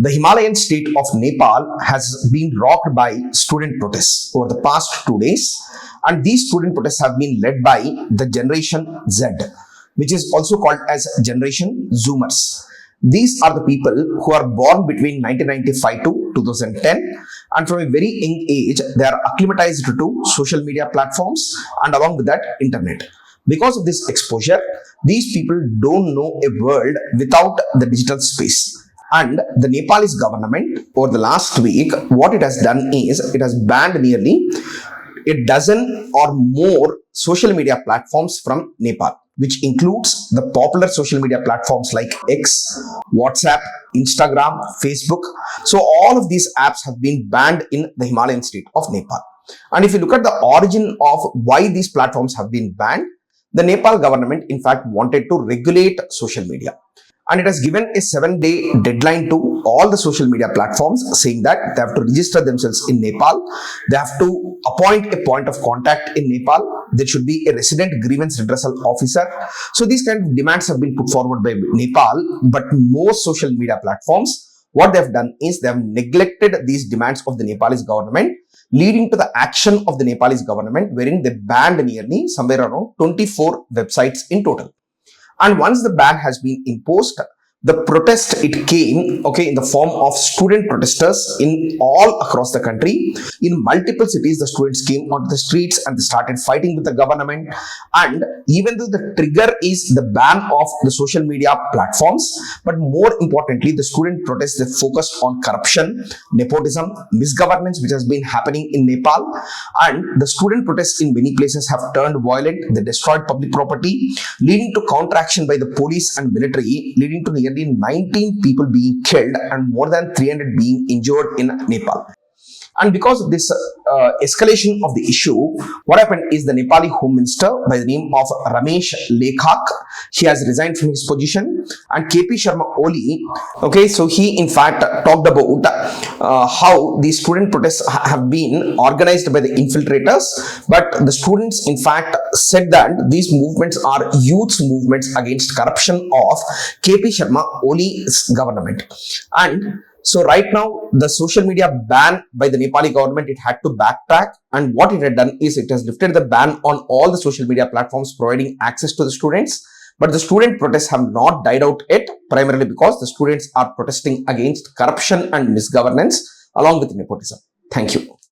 The Himalayan state of Nepal has been rocked by student protests over the past 2 days, and these student protests have been led by the Generation Z, which is also called as Generation Zoomers. These are the people who are born between 1995 to 2010, and from a very young age they are acclimatized to social media platforms and along with that internet. Because of this exposure, these people don't know a world without the digital space. And the Nepalese government over the last week, what it has done is it has banned nearly a dozen or more social media platforms from Nepal, which includes the popular social media platforms like X, WhatsApp, Instagram, Facebook. So all of these apps have been banned in the Himalayan state of Nepal. And if you look at the origin of why these platforms have been banned, the Nepal government in fact wanted to regulate social media. And it has given a 7-day deadline to all the social media platforms, saying that they have to register themselves in Nepal. They have to appoint a point of contact in Nepal. There should be a resident grievance redressal officer. So these kind of demands have been put forward by Nepal, but most social media platforms, what they have done is they have neglected these demands of the Nepalese government, leading to the action of the Nepalese government, wherein they banned nearly somewhere around 24 websites in total. And once the ban has been imposed, the protest, it came, in the form of student protesters in all across the country. In multiple cities, the students came onto the streets and they started fighting with the government. And even though the trigger is the ban of the social media platforms, but more importantly, the student protests, they focused on corruption, nepotism, misgovernance, which has been happening in Nepal. And the student protests in many places have turned violent. They destroyed public property, leading to counteraction by the police and military, leading to nearly 19 people being killed and more than 300 being injured in Nepal. And because of this escalation of the issue, what happened is the Nepali Home Minister by the name of Ramesh Lekhak, he has resigned from his position, and 𝐾𝐶𝐵𝐧𝐢𝐧𝐿, so he in fact talked about how the student protests have been organized by the infiltrators, but the students in fact said that these movements are youth movements against corruption of 𝐾𝐵𝐴𝐺𝐲's government. And so right now, the social media ban by the Nepali government, it had to backtrack, and what it had done is it has lifted the ban on all the social media platforms providing access to the students. But the student protests have not died out yet, primarily because the students are protesting against corruption and misgovernance along with nepotism. Thank you.